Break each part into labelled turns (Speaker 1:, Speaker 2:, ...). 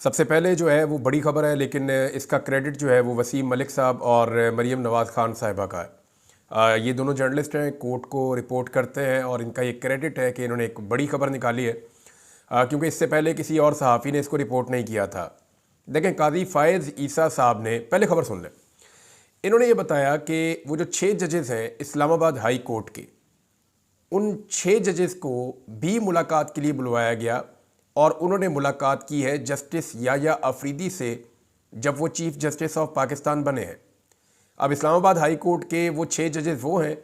Speaker 1: सबसे पहले जो है वो बड़ी खबर है, लेकिन इसका क्रेडिट जो है वो वसीम मलिक साहब और मरीम नवाज़ खान साहिबा का है। ये दोनों जर्नलिस्ट हैं, कोर्ट को रिपोर्ट करते हैं और इनका ये क्रेडिट है कि इन्होंने एक बड़ी खबर निकाली है, क्योंकि इससे पहले किसी और सहाफ़ी ने इसको रिपोर्ट नहीं किया था। देखें, काजी फ़ायज़ ईसा साहब ने, पहले खबर सुन लें। इन्होंने ये बताया कि वो जो 6 जजेस हैं इस्लामाबाद हाई कोर्ट के, उन 6 जजेस को भी मुलाकात के लिए बुलवाया गया और उन्होंने मुलाकात की है जस्टिस याया अफरीदी से, जब वो चीफ़ जस्टिस ऑफ पाकिस्तान बने हैं। अब इस्लामाबाद हाई कोर्ट के वो 6 जजेस वो हैं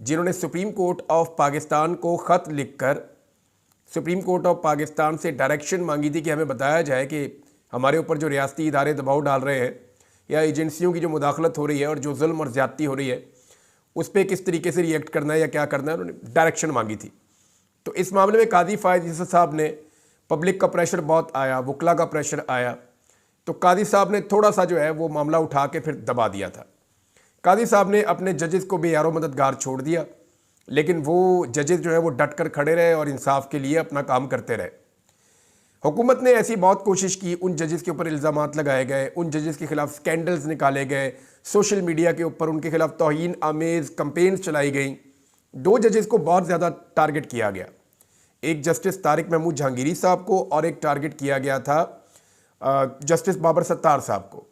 Speaker 1: जिन्होंने सुप्रीम कोर्ट ऑफ पाकिस्तान को ख़त लिखकर सुप्रीम कोर्ट ऑफ पाकिस्तान से डायरेक्शन मांगी थी कि हमें बताया जाए कि हमारे ऊपर जो रियासती इदारे दबाव डाल रहे हैं या एजेंसियों की जो मुदाखलत हो रही है और जो जुल्म और ज़्यादती हो रही है उस पर किस तरीके से रिएक्ट करना है या क्या करना है, उन्होंने डायरेक्शन मांगी थी। तो इस मामले में काजी फ़ायज़ ईसा साहब ने, पब्लिक का प्रेशर बहुत आया, वकला का प्रेशर आया, तो काजी साहब ने थोड़ा सा जो है वो मामला उठा के फिर दबा दिया था। काजी साहब ने अपने जजेस को बेयारो मददगार छोड़ दिया, लेकिन वो जजेस जो है वो डट कर खड़े रहे और इंसाफ के लिए अपना काम करते रहे। हुकूमत ने ऐसी बहुत कोशिश की, उन जजेस के ऊपर इल्ज़ामात लगाए गए, उन जजेस के खिलाफ स्कैंडल्स निकाले गए, सोशल मीडिया के ऊपर उनके खिलाफ तौहीन आमेज़ कंपेन्स चलाई गई। 2 जजेस को बहुत ज़्यादा टारगेट किया गया, एक जस्टिस तारिक महमूद जहांगीरी साहब को और एक टारगेट किया गया था जस्टिस बाबर सत्तार साहब को।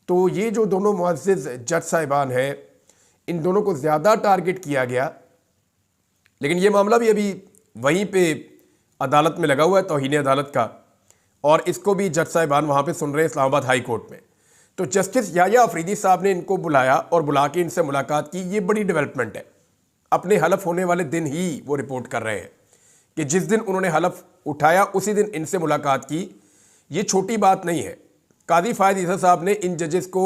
Speaker 1: तो ये जो दोनों मुअज़्ज़िज़ जज साहिबान हैं, इन दोनों को ज़्यादा टारगेट किया गया, लेकिन ये मामला भी अभी वहीं पे अदालत में लगा हुआ है, तौहीन अदालत का, और इसको भी जज साहिबान वहाँ पे सुन रहे हैं इस्लामाबाद हाई कोर्ट में। तो जस्टिस याया अफरीदी साहब ने इनको बुलाया और बुला के इनसे मुलाकात की। ये बड़ी डेवलपमेंट है। अपने हलफ होने वाले दिन ही वो रिपोर्ट कर रहे हैं कि जिस दिन उन्होंने हलफ उठाया उसी दिन इनसे मुलाकात की। ये छोटी बात नहीं है। काजी फ़ायज़ ईसा साहब ने इन जजेस को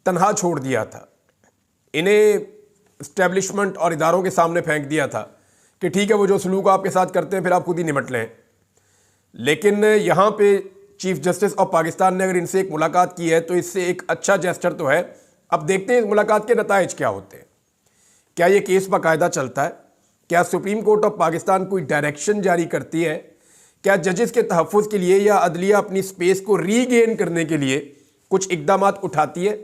Speaker 1: तनहा छोड़ दिया था, इन्हें इस्टेब्लिशमेंट और इदारों के सामने फेंक दिया था कि ठीक है, वो जो सलूक आपके साथ करते हैं फिर आप खुद ही निमट लें। लेकिन यहाँ पे चीफ जस्टिस ऑफ पाकिस्तान ने अगर इनसे एक मुलाकात की है तो इससे एक अच्छा जेस्चर तो है। अब देखते हैं इस मुलाकात के नताइज क्या होते हैं। क्या ये केस बाकायदा चलता है? क्या सुप्रीम कोर्ट ऑफ पाकिस्तान कोई डायरेक्शन जारी करती है? क्या जजेस के तहफ़्फ़ुज़ के लिए या अदलिया अपनी स्पेस को रीगेन करने के लिए कुछ इक़दामात उठाती है,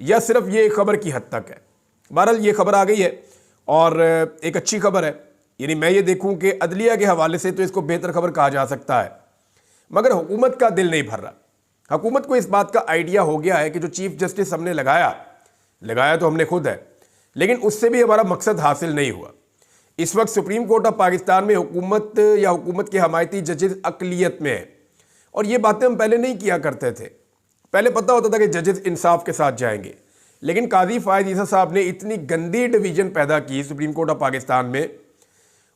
Speaker 1: या सिर्फ ये खबर की हद तक है? बहरहाल ये खबर आ गई है और एक अच्छी खबर है। यानी मैं ये देखूं कि अदलिया के हवाले से तो इसको बेहतर खबर कहा जा सकता है, मगर हुकूमत का दिल नहीं भर रहा। हुकूमत को इस बात का आइडिया हो गया है कि जो चीफ जस्टिस हमने लगाया तो हमने खुद है, लेकिन उससे भी हमारा मकसद हासिल नहीं हुआ। इस वक्त सुप्रीम कोर्ट ऑफ पाकिस्तान में हुकूमत या हुकूमत के हमायती जजेस अकलियत में है, और ये बातें हम पहले नहीं किया करते थे। पहले पता होता था कि जजेस इंसाफ के साथ जाएंगे, लेकिन काजी फ़ायज़ ईसा साहब ने इतनी गंदी डिवीज़न पैदा की सुप्रीम कोर्ट ऑफ पाकिस्तान में,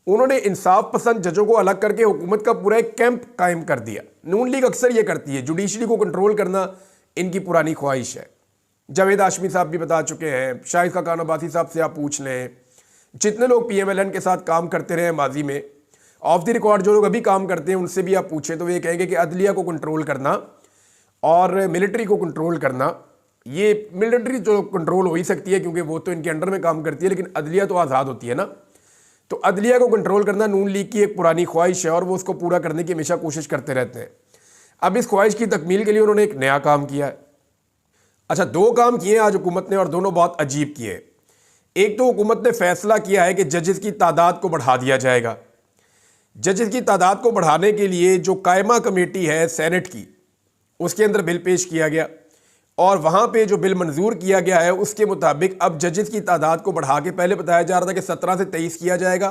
Speaker 1: उन्होंने इंसाफ पसंद जजों को अलग करके हुकूमत का पूरा एक कैंप कायम कर दिया। नून लीग अक्सर ये करती है, जुडिशरी को कंट्रोल करना इनकी पुरानी ख्वाहिश है। जावेद हाशमी साहब भी बता चुके हैं, शाहिद खान अब्बासी साहब से आप पूछ लें, जितने लोग PMLN के साथ काम करते रहे माजी में, ऑफ द रिकॉर्ड जो लोग अभी काम करते हैं उनसे भी आप पूछें तो वे कहेंगे कि अदलिया को कंट्रोल करना और मिलिट्री को कंट्रोल करना, ये मिलिट्री जो कंट्रोल हो ही सकती है क्योंकि वो तो इनके अंडर में काम करती है, लेकिन अदलिया तो आज़ाद होती है ना। तो अदलिया को कंट्रोल करना नून लीग की एक पुरानी ख्वाहिश है और वो उसको पूरा करने की हमेशा कोशिश करते रहते हैं। अब इस ख्वाहिश की तकमील के लिए उन्होंने एक नया काम किया है। अच्छा, 2 काम किए आज हुकूमत ने और दोनों बहुत अजीब किए। एक तो हुकूमत ने फैसला किया है कि जजेस की तादाद को बढ़ा दिया जाएगा। जजेस की तादाद को बढ़ाने के लिए जो कायमा कमेटी है सेनेट की, उसके अंदर बिल पेश किया गया और वहाँ पे जो बिल मंजूर किया गया है उसके मुताबिक अब जजेस की तादाद को बढ़ा के, पहले बताया जा रहा था कि 17 से 23 किया जाएगा,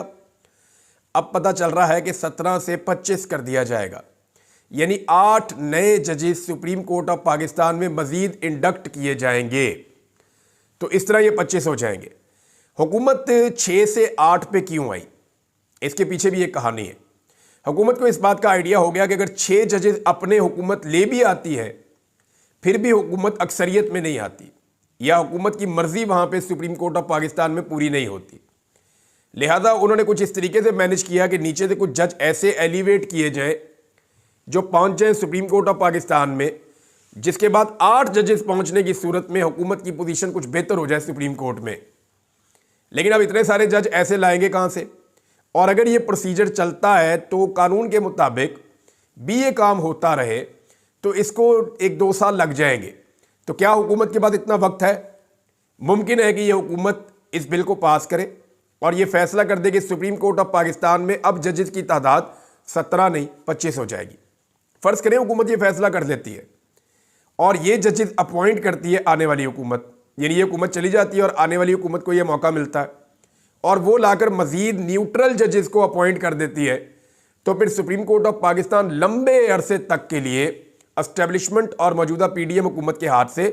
Speaker 1: अब पता चल रहा है कि 17 से 25 कर दिया जाएगा। यानी 8 नए जजेस सुप्रीम कोर्ट ऑफ पाकिस्तान में मजीद इंडक्ट किए जाएंगे। तो इस तरह ये 25 हो जाएंगे। हुकूमत 6 से 8 पे क्यों आई, इसके पीछे भी एक कहानी है। हुकूमत को इस बात का आइडिया हो गया कि अगर 6 जजेस अपने हुकूमत ले भी आती है फिर भी हुकूमत अक्सरियत में नहीं आती, या हुकूमत की मर्जी वहाँ पे सुप्रीम कोर्ट ऑफ पाकिस्तान में पूरी नहीं होती। लिहाजा उन्होंने कुछ इस तरीके से मैनेज किया कि नीचे से कुछ जज ऐसे एलिवेट किए जाए जो पहुँच जाए सुप्रीम कोर्ट ऑफ पाकिस्तान में, जिसके बाद 8 जजेस पहुँचने की सूरत में हुकूमत की पोजीशन कुछ बेहतर हो जाए सुप्रीम कोर्ट में। लेकिन अब इतने सारे जज ऐसे लाएंगे कहाँ से? और अगर ये प्रोसीजर चलता है तो कानून के मुताबिक भी ये काम होता रहे तो इसको 1-2 साल लग जाएंगे। तो क्या हुकूमत के पास इतना वक्त है? मुमकिन है कि ये हुकूमत इस बिल को पास करे और ये फैसला कर दे कि सुप्रीम कोर्ट ऑफ पाकिस्तान में अब जजेस की तादाद 17 नहीं 25 हो जाएगी। फ़र्ज़ करें हुकूमत ये फैसला कर लेती है और ये जजेस अपॉइंट करती है आने वाली हुकूमत, यानी ये हुकूमत चली जाती है और आने वाली हुकूमत को ये मौका मिलता है और वो लाकर मज़ीद न्यूट्रल जजेस को अपॉइंट कर देती है, तो फिर सुप्रीम कोर्ट ऑफ पाकिस्तान लंबे अरसे तक के लिए एस्टेब्लिशमेंट और मौजूदा पीडीएम हुकूमत के हाथ से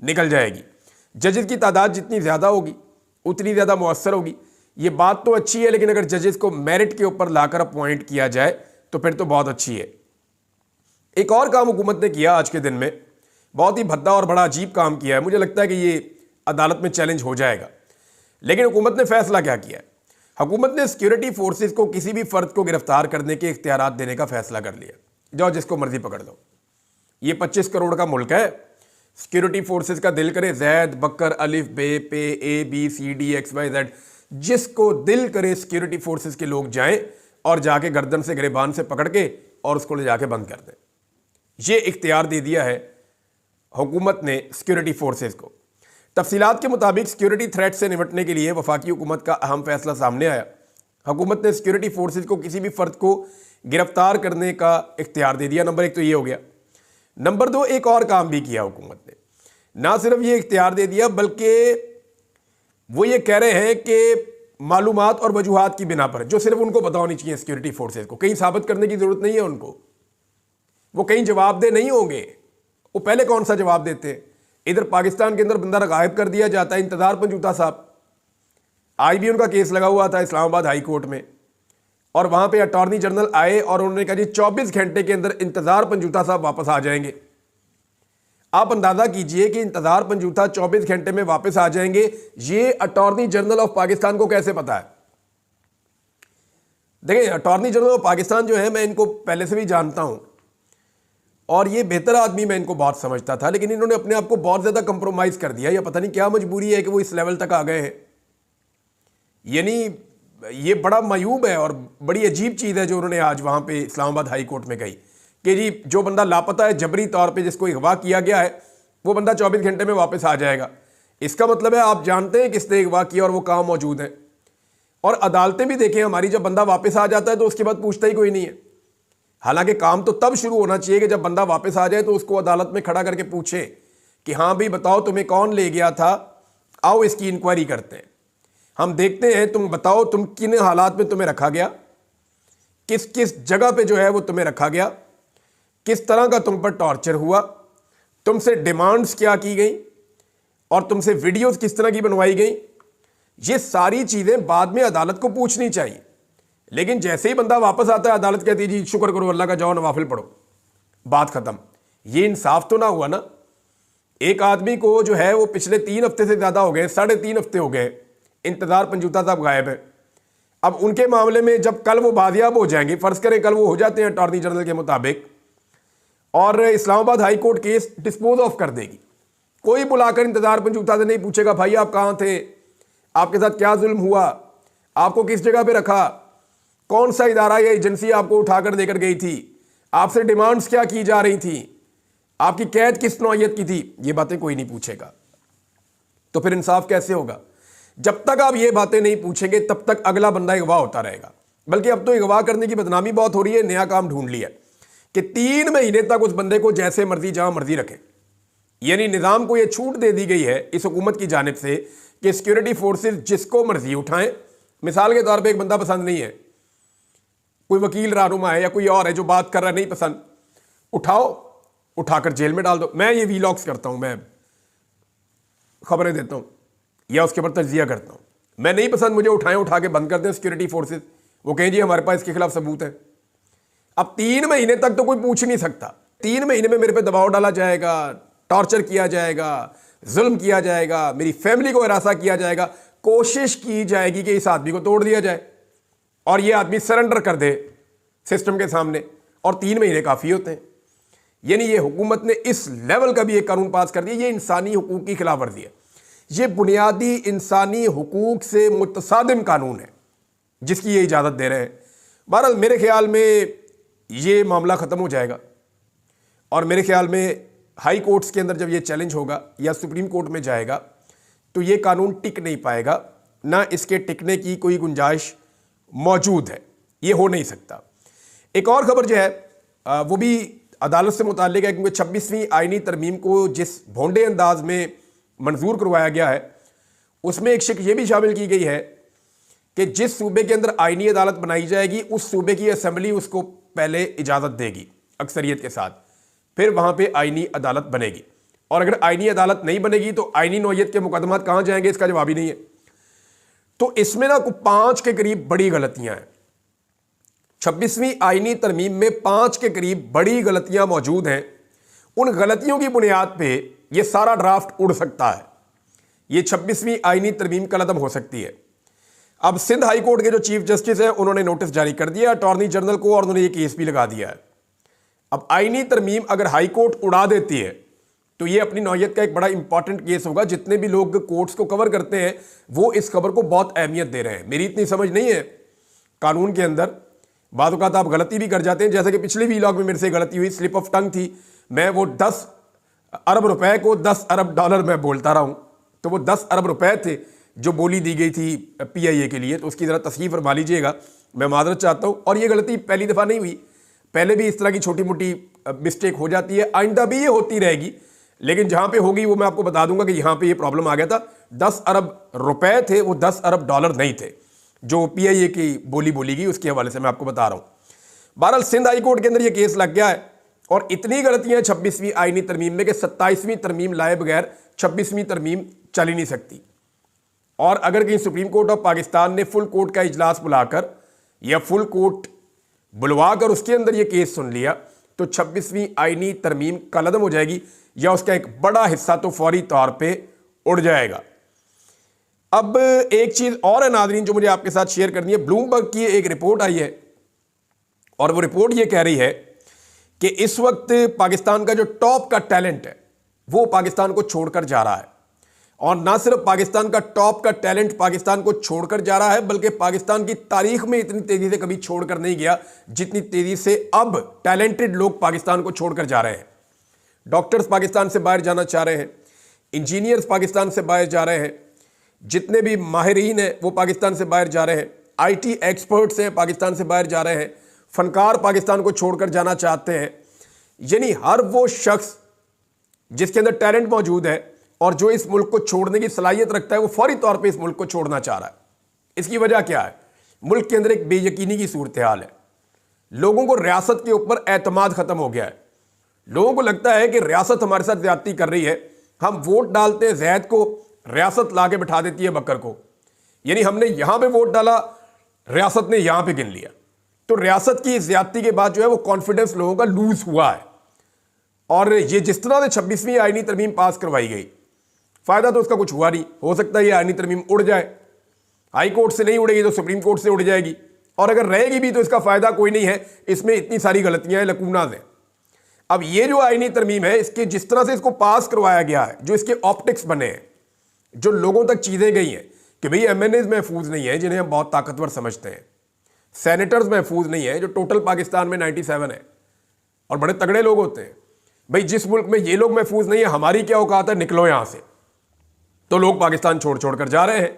Speaker 1: निकल जाएगी। जजेस की तादाद जितनी ज़्यादा होगी उतनी ज़्यादा मुअस्सर होगी। ये बात तो अच्छी है, लेकिन अगर जजेस को मेरिट के ऊपर लाकर अपॉइंट किया जाए तो फिर तो बहुत अच्छी है। एक और काम हुकूमत ने किया आज के दिन में, बहुत ही भद्दा और बड़ा अजीब काम किया है। मुझे लगता है कि ये अदालत में चैलेंज हो जाएगा, लेकिन हुकूमत ने फैसला क्या किया है? हुकूमत ने सिक्योरिटी फोर्सेस को किसी भी फर्द को गिरफ्तार करने के इख्तियारात देने का फैसला कर लिया। जाओ जिसको मर्जी पकड़ लो। ये 25 करोड़ का मुल्क है। सिक्योरिटी फोर्सेस का दिल करे जैद बकर अलिफ बे पे A B C D X Y Z, जिसको दिल करे सिक्योरिटी फोर्सेस के लोग जाएं और जाके गर्दन से गिरेबान से पकड़ के और उसको ले जाके बंद कर दें। ये इख्तियार दे दिया है हुकूमत ने सिक्योरिटी फोर्सेस को। तफसीलात के मुताबिक सिक्योरिटी थ्रेट से निपटने के लिए वफाकी हुकूमत का अहम फैसला सामने आया। हुकूमत ने सिक्योरिटी फोर्सेस को किसी भी फर्द को गिरफ्तार करने का इख्तियार दे दिया। नंबर 1 तो ये हो गया। नंबर 2, एक और काम भी किया हुकूमत ने। ना सिर्फ ये इख्तियार दे दिया, बल्कि वो ये कह रहे हैं कि मालूमात और वजूहात की बिना पर, जो सिर्फ उनको पता होनी चाहिए सिक्योरिटी फोर्सेस को, कहीं साबित करने की जरूरत नहीं है उनको, वो कहीं जवाबदेह नहीं होंगे। वो पहले कौन सा जवाब देते हैं? इधर पाकिस्तान के अंदर बंदा गायब कर दिया जाता है, इंतजार पंजूता साहब। आज भी उनका केस लगा हुआ था इस्लामाबाद हाई कोर्ट में, और वहां पे अटॉर्नी जनरल आए और उन्होंने कहा जी 24 घंटे के अंदर इंतजार पंजूता साहब वापस आ जाएंगे। आप अंदाजा कीजिए कि इंतजार पंजूता 24 घंटे में वापस आ जाएंगे, ये अटॉर्नी जनरल ऑफ पाकिस्तान को कैसे पता है? देखिए, अटॉर्नी जनरल ऑफ पाकिस्तान जो है, मैं इनको पहले से भी जानता हूं और ये बेहतर आदमी, मैं इनको बहुत समझता था, लेकिन इन्होंने अपने आप को बहुत ज्यादा कंप्रोमाइज कर दिया। या पता नहीं क्या मजबूरी है कि वो इस लेवल तक आ गए हैं। यानी ये बड़ा मायूब है और बड़ी अजीब चीज़ है जो उन्होंने आज वहाँ पे इस्लामाबाद हाई कोर्ट में कही कि जी जो बंदा लापता है जबरी तौर पे, जिसको अगवा किया गया है, वो बंदा 24 घंटे में वापस आ जाएगा। इसका मतलब है आप जानते हैं किसने अगवा किया और वो कहाँ मौजूद है। और अदालतें भी देखें हमारी, जब बंदा वापस आ जाता है तो उसके बाद पूछता ही कोई नहीं है। हालांकि काम तो तब शुरू होना चाहिए कि जब बंदा वापस आ जाए तो उसको अदालत में खड़ा करके पूछे कि हाँ भाई बताओ तुम्हें कौन ले गया था, आओ इसकी इंक्वायरी करते हैं, हम देखते हैं, तुम बताओ तुम किन हालात में तुम्हें रखा गया, किस किस जगह पे जो है वो तुम्हें रखा गया, किस तरह का तुम पर टॉर्चर हुआ, तुमसे डिमांड्स क्या की गई और तुमसे वीडियोस किस तरह की बनवाई गई। ये सारी चीज़ें बाद में अदालत को पूछनी चाहिए। लेकिन जैसे ही बंदा वापस आता है अदालत कहती है जी शुक्र करो अल्लाह का, जाओ नवाफिल पढ़ो, बात खत्म। ये इंसाफ तो ना हुआ ना। एक आदमी को जो है वो पिछले 3 हफ्ते से ज़्यादा हो गए, 3.5 हफ्ते हो गए, इंतजार पंजूता साहब गायब है। अब उनके मामले में जब कल वो बाजियाब हो जाएंगे, फर्ज करें कल वो हो जाते हैं अटॉर्नी जनरल के मुताबिक, और Islamabad high court case dispose of कर देगी, कोई बुलाकर इंतजार पंजूता से नहीं पूछेगा भाई आप कहाँ थे, आपके साथ क्या जुल्म हुआ, आपको किस जगह पे रखा, कौन सा इदारा या एजेंसी आपको उठाकर देकर गई थी, आपसे डिमांड्स क्या की जा रही थी, आपकी कैद किस नौयत की थी, ये बातें कोई नहीं पूछेगा। तो फिर इंसाफ कैसे होगा? जब तक आप ये बातें नहीं पूछेंगे तब तक अगला बंदा अगवा होता रहेगा। बल्कि अब तो अगवा करने की बदनामी बहुत हो रही है, नया काम ढूंढ लिया कि 3 महीने तक उस बंदे को जैसे मर्जी जहां मर्जी रखें। यानी निज़ाम को यह छूट दे दी गई है इस हुकूमत की जानिब से कि सिक्योरिटी फोर्सेस जिसको मर्जी उठाएं। मिसाल के तौर पर एक बंदा पसंद नहीं है, कोई वकील रहनुमा है या कोई और है जो बात कर रहा नहीं पसंद, उठाओ, उठाकर जेल में डाल दो। मैं ये वीलॉग्स करता हूं, मैं खबरें देता हूं या उसके ऊपर तजिया करता हूं। मैं नहीं पसंद, मुझे उठाएं, उठा के बंद कर दें सिक्योरिटी फोर्सेस, वो कहें जी हमारे पास इसके खिलाफ सबूत है। अब 3 महीने तक तो कोई पूछ नहीं सकता। 3 महीने में मेरे पे दबाव डाला जाएगा, टॉर्चर किया जाएगा, जुल्म किया जाएगा, मेरी फैमिली को हरासा किया जाएगा, कोशिश की जाएगी कि इस आदमी को तोड़ दिया जाए और ये आदमी सरेंडर कर दे सिस्टम के सामने, और 3 महीने काफ़ी होते हैं। यानी ये हुकूमत ने इस लेवल का भी एक कानून पास कर दिया। ये इंसानी हुकूक की खिलाफ वर्जी है, ये बुनियादी इंसानी हुकूक से मुतसादिम कानून है जिसकी ये इजाज़त दे रहे हैं। बहरहाल मेरे ख्याल में ये मामला ख़त्म हो जाएगा। और मेरे ख्याल में हाई कोर्ट्स के अंदर जब ये चैलेंज होगा या सुप्रीम कोर्ट में जाएगा तो ये कानून टिक नहीं पाएगा, ना इसके टिकने की कोई गुंजाइश मौजूद है, ये हो नहीं सकता। एक और खबर जो है वो भी अदालत से मुताल्लिक है, क्योंकि 26वीं आईनी तरमीम को जिस भोंडे अंदाज में मंजूर करवाया गया है उसमें एक शिक ये भी शामिल की गई है कि जिस सूबे के अंदर आईनी अदालत बनाई जाएगी उस सूबे की असेंबली उसको पहले इजाज़त देगी अक्सरियत के साथ, फिर वहाँ पे आईनी अदालत बनेगी। और अगर आईनी अदालत नहीं बनेगी तो आईनी नौयत के मुकदमात कहाँ जाएंगे, इसका जवाब ही नहीं है। तो इसमें ना 5 के करीब बड़ी गलतियां हैं। 26वीं आईनी तरमीम में 5 के करीब बड़ी गलतियां मौजूद हैं। उन गलतियों की बुनियाद पे ये सारा ड्राफ्ट उड़ सकता है, ये 26वीं आईनी तरमीम कलअदम हो सकती है। अब सिंध हाई कोर्ट के जो चीफ जस्टिस हैं उन्होंने नोटिस जारी कर दिया अटॉर्नी जनरल को, और उन्होंने ये केस भी लगा दिया है। अब आईनी तरमीम अगर हाई कोर्ट उड़ा देती है तो ये अपनी नौयत का एक बड़ा इंपॉर्टेंट केस होगा। जितने भी लोग कोर्ट्स को कवर करते हैं वो इस खबर को बहुत अहमियत दे रहे हैं। मेरी इतनी समझ नहीं है कानून के अंदर, बाद वक़्त आप गलती भी कर जाते हैं, जैसे कि पिछले वीलॉग में मेरे से गलती हुई, स्लिप ऑफ टंग थी, मैं वो 10 अरब रुपए को 10 अरब डॉलर में बोलता रहा हूं, तो वो 10 अरब रुपए थे जो बोली दी गई थी PIA के लिए, तो उसकी ज़रा तस्हीफ फरमा लीजिएगा, मैं माजरत चाहता हूँ। और ये गलती पहली दफ़ा नहीं हुई, पहले भी इस तरह की छोटी मोटी मिस्टेक हो जाती है, आइंदा भी ये होती रहेगी, लेकिन जहाँ पे होगी वो मैं आपको बता दूंगा कि यहाँ पे ये प्रॉब्लम आ गया था। 10 अरब रुपए थे, वो 10 अरब डॉलर नहीं थे जो PIA की बोली गई, उसके हवाले से मैं आपको बता रहा हूँ। बहरहाल सिंध हाई कोर्ट के अंदर ये केस लग गया है और इतनी गलतियां 26वीं आईनी तरमीम में कि 27वीं तरमीम लाए बगैर 26वीं तरमीम चल ही नहीं सकती। और अगर कहीं सुप्रीम कोर्ट ऑफ पाकिस्तान ने फुल कोर्ट का इजलास बुलाकर या फुल कोर्ट बुलवाकर उसके अंदर ये केस सुन लिया तो 26वीं आईनी तरमीम कलअदम हो जाएगी या उसका एक बड़ा हिस्सा तो फौरी तौर पे उड़ जाएगा। अब एक चीज़ और है नाज़रीन जो मुझे आपके साथ शेयर करनी है। ब्लूमबर्ग की एक रिपोर्ट आई है और वो रिपोर्ट ये कह रही है कि इस वक्त पाकिस्तान का जो टॉप का टैलेंट है वो पाकिस्तान को छोड़कर जा रहा है। और ना सिर्फ पाकिस्तान का टॉप का टैलेंट पाकिस्तान को छोड़कर जा रहा है, बल्कि पाकिस्तान की तारीख में इतनी तेजी से कभी छोड़कर नहीं गया जितनी तेजी से अब टैलेंटेड लोग पाकिस्तान को छोड़कर जा रहे हैं। डॉक्टर्स पाकिस्तान से बाहर जाना चाह रहे हैं, इंजीनियर्स पाकिस्तान से बाहर जा रहे हैं, जितने भी माहिरीन हैं वो पाकिस्तान से बाहर जा रहे हैं, IT एक्सपर्ट्स हैं पाकिस्तान से बाहर जा रहे हैं, फनकार पाकिस्तान को छोड़कर जाना चाहते हैं। यानी हर वो शख्स जिसके अंदर टैलेंट मौजूद है और जो इस मुल्क को छोड़ने की सलाहियत रखता है वो फौरी तौर पे इस मुल्क को छोड़ना चाह रहा है। इसकी वजह क्या है? मुल्क के अंदर एक बेयकीनी की सूरत हाल है। लोगों को रियासत के ऊपर एतमाद खत्म हो गया है। लोगों को लगता है कि रियासत हमारे साथ ज्यादती कर रही है। हम वोट डालते हैं जैद को, रियासत ला के बैठा देती है बकर को। यानी हमने यहां पे वोट डाला, रियासत ने यहां पे गिन लिया। तो रियासत की ज्यादती के बाद जो है वो कॉन्फिडेंस लोगों का लूज हुआ है। और ये जिस तरह से 26वीं आईनी तरमीम पास करवाई गई, फायदा तो उसका कुछ हुआ नहीं। हो सकता है ये आईनी तरमीम उड़ जाए, हाई कोर्ट से नहीं उड़ेगी तो सुप्रीम कोर्ट से उड़ जाएगी, और अगर रहेगी भी तो इसका फायदा कोई नहीं है। इसमें इतनी सारी गलतियां हैं, लकूनाज हैं। अब ये जो आईनी तरमीम है, इसके जिस तरह से इसको पास करवाया गया है, जो इसके ऑप्टिक्स बने हैं, जो लोगों तक चीजें गई हैं कि भाई MNAs महफूज नहीं है जिन्हें हम बहुत ताकतवर समझते हैं, सेनेटर्स महफूज नहीं है जो टोटल पाकिस्तान में 97 है और बड़े तगड़े लोग होते हैं। भाई जिस मुल्क में ये लोग महफूज नहीं है, हमारी क्या औकात है, निकलो यहां से। तो लोग पाकिस्तान छोड़ छोड़ कर जा रहे हैं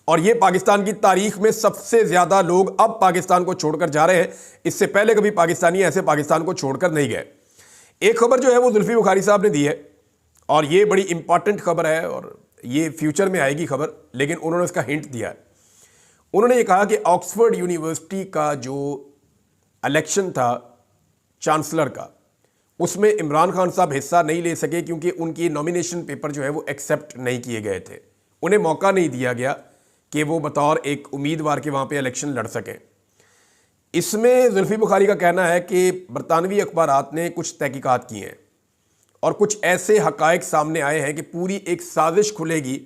Speaker 1: और ये पाकिस्तान की तारीख में सबसे ज्यादा लोग अब पाकिस्तान को छोड़कर जा रहे हैं। इससे पहले कभी पाकिस्तानी ऐसे पाकिस्तान को छोड़कर नहीं गए। एक खबर जो है वो जुल्फी बुखारी साहब ने दी है और ये बड़ी इंपॉर्टेंट खबर है और ये फ्यूचर में आएगी खबर, लेकिन उन्होंने उसका हिंट दिया है। उन्होंने ये कहा कि ऑक्सफोर्ड यूनिवर्सिटी का जो इलेक्शन था चांसलर का, उसमें इमरान खान साहब हिस्सा नहीं ले सके क्योंकि उनकी नॉमिनेशन पेपर जो है वो एक्सेप्ट नहीं किए गए थे। उन्हें मौका नहीं दिया गया कि वो बतौर एक उम्मीदवार के वहाँ पे इलेक्शन लड़ सकें। इसमें जुल्फी बुखारी का कहना है कि बरतानवी अखबारात ने कुछ तहकीकात की हैं और कुछ ऐसे हकायक सामने आए हैं कि पूरी एक साजिश खुलेगी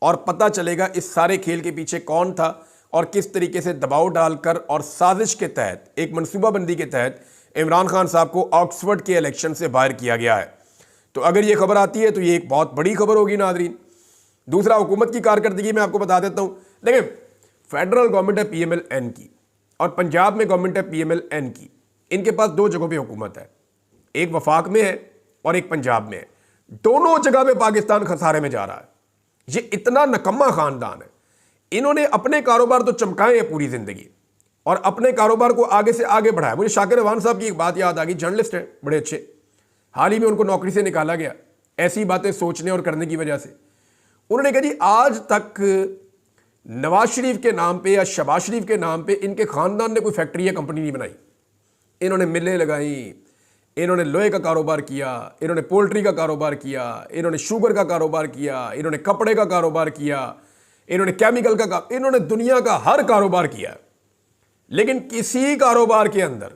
Speaker 1: और पता चलेगा इस सारे खेल के पीछे कौन था और किस तरीके से दबाव डालकर और साजिश के तहत, एक मनसूबाबंदी के तहत इमरान खान साहब को ऑक्सफोर्ड के इलेक्शन से बाहर किया गया है। तो अगर ये खबर आती है तो ये एक बहुत बड़ी खबर होगी नाजरीन। दूसरा, हुकूमत की कारकर्दगी मैं आपको बता देता हूँ। देखिए, फेडरल गवर्नमेंट है PMLN की और पंजाब में गवर्नमेंट है PMLN की। इनके पास दो जगहों पे हुकूमत है, एक वफाक में है और एक पंजाब में है। दोनों जगह पे पाकिस्तान खसारे में जा रहा है। ये इतना नकम्मा खानदान है, इन्होंने अपने कारोबार तो चमकाए हैं पूरी जिंदगी और अपने कारोबार को आगे से आगे बढ़ाया। मुझे शाकिर रवान साहब की एक बात याद आ गई, जर्नलिस्ट हैं बड़े अच्छे, हाल ही में उनको नौकरी से निकाला गया ऐसी बातें सोचने और करने की वजह से। उन्होंने कहा जी आज तक नवाज शरीफ के नाम पे या शहबाज शरीफ के नाम पे इनके खानदान ने कोई फैक्ट्री या कंपनी नहीं बनाई। इन्होंने मिलें लगाई, इन्होंने लोहे का कारोबार किया, इन्होंने पोल्ट्री का कारोबार किया, इन्होंने शुगर का कारोबार किया, इन्होंने कपड़े का कारोबार किया, इन्होंने केमिकल का इन्होंने दुनिया का हर कारोबार किया। लेकिन किसी कारोबार के अंदर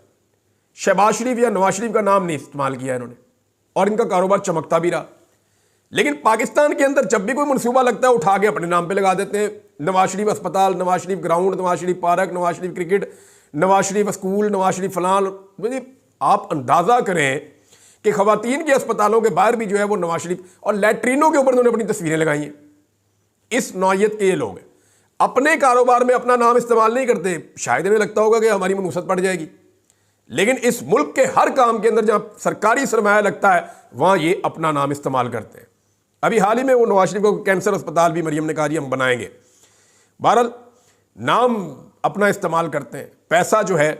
Speaker 1: शहबाज शरीफ या नवाज शरीफ का नाम नहीं इस्तेमाल किया इन्होंने, और इनका कारोबार चमकता भी रहा। लेकिन पाकिस्तान के अंदर जब भी कोई मनसूबा लगता है उठा के अपने नाम पे लगा देते हैं। नवाज शरीफ अस्पताल, Nawaz Sharif ground, Nawaz Sharif park, Nawaz Sharif cricket, Nawaz Sharif school, Nawaz Sharif फलान। आप अंदाजा करें कि खवातीन के अस्पतालों के बाहर भी जो है वो नवाज शरीफ, और लैट्रीनों के ऊपर उन्होंने अपनी तस्वीरें लगाई हैं। इस नौयत के ये लोग हैं, अपने कारोबार में अपना नाम इस्तेमाल नहीं करते। शायद इन्हें लगता होगा कि हमारी मनूसत पड़ जाएगी, लेकिन इस मुल्क के हर काम के अंदर जहां सरकारी सरमाया लगता है वहां ये अपना नाम इस्तेमाल करते हैं। अभी हाल ही में वो नवाज शरीफ को कैंसर अस्पताल भी मरियम ने कहा जी हम बनाएंगे। बहरहाल नाम अपना इस्तेमाल करते हैं, पैसा जो है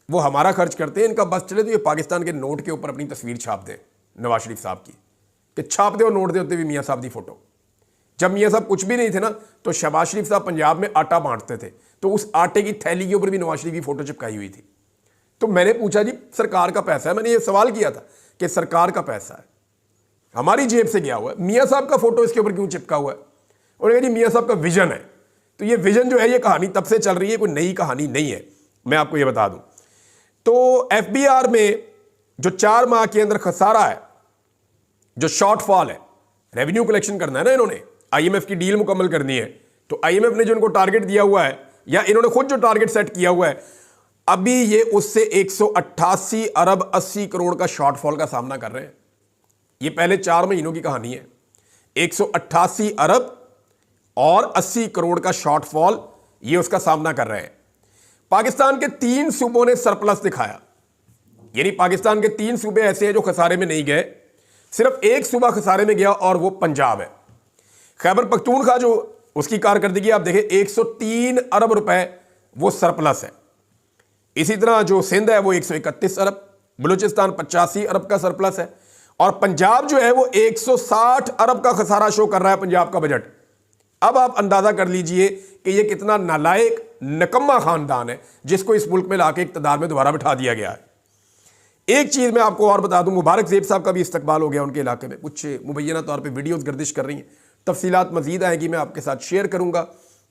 Speaker 1: वो हमारा खर्च करते हैं। इनका बस चले तो ये पाकिस्तान के नोट के ऊपर अपनी तस्वीर छाप दें नवाज शरीफ साहब की, कि छाप दे और नोट दे होते भी मियाँ साहब की फोटो। जब मियाँ साहब कुछ भी नहीं थे ना तो शहबाज शरीफ साहब पंजाब में आटा बांटते थे, तो उस आटे की थैली के ऊपर भी नवाज शरीफ की फोटो चिपकाई हुई थी। तो मैंने पूछा जी सरकार का पैसा है, मैंने ये सवाल किया था कि सरकार का पैसा है, हमारी जेब से गया हुआ है, मियाँ साहब का फोटो इसके ऊपर क्यों चिपका हुआ है? उन्होंने कहा जी मियाँ साहब का विजन है। तो ये विजन जो है ये कहानी तब से चल रही है, कोई नई कहानी नहीं है, मैं आपको ये बता दूं। तो एफबीआर में जो 4 माह के अंदर खसारा है, जो शॉर्टफॉल है, रेवेन्यू कलेक्शन करना है ना इन्होंने, आईएमएफ की डील मुकम्मल करनी है, तो आईएमएफ ने जो इनको टारगेट दिया हुआ है या इन्होंने खुद जो टारगेट सेट किया हुआ है, अभी ये उससे 188 अरब 80 करोड़ का शॉर्टफॉल का सामना कर रहे हैं। ये पहले 4 महीनों की कहानी है। 188 अरब और 80 करोड़ का शॉर्टफॉल ये उसका सामना कर रहे हैं। पाकिस्तान के 3 सूबों ने सरप्लस दिखाया, यानी पाकिस्तान के 3 सूबे ऐसे हैं जो खसारे में नहीं गए, सिर्फ एक सूबा खसारे में गया और वो पंजाब है। खैबर पख्तूनख्वा जो उसकी कारकर्दगी आप देखें 103 अरब रुपए वो सरप्लस है। इसी तरह जो सिंध है वो 131 अरब, बलूचिस्तान 85 अरब का सरप्लस है, और पंजाब जो है वो 160 अरब का खसारा शो कर रहा है पंजाब का बजट। अब आप अंदाजा कर लीजिए कि ये कितना नालायक नकम्मा खानदान है जिसको इस मुल्क में लाके इक़्तिदार में दोबारा बिठा दिया गया है। एक चीज़ मैं आपको और बता दूं, मुबारक ज़ेब साहब का भी इस्तकबाल हो गया उनके इलाके में, कुछ मुबैना तौर पे वीडियोस गर्दिश कर रही हैं, तफसीलात मज़ीद आएगी, मैं आपके साथ शेयर करूंगा,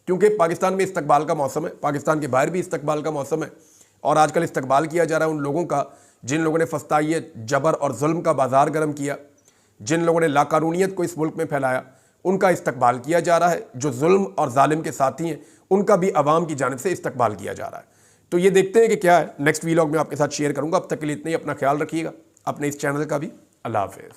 Speaker 1: क्योंकि पाकिस्तान में इस्तकबाल का मौसम है, पाकिस्तान के बाहर भी इस्तकबाल का मौसम है, और आजकल इस्तकबाल किया जा रहा है उन लोगों का जिन लोगों ने फस्तायत, जबर और जुल्म का बाजार गर्म किया, जिन लोगों ने लाकानूनियत को इस मुल्क में फैलाया, उनका इस्तकबाल किया जा रहा है। जो जुल्म और जालिम के साथी हैं उनका भी अवाम की जानिब से इस्तकबाल किया जा रहा है। तो ये देखते हैं कि क्या है, नेक्स्ट वीलॉग में आपके साथ शेयर करूंगा। अब तक के लिए इतना ही, अपना ख्याल रखिएगा, अपने इस चैनल का भी। अल्लाह हाफ़िज़।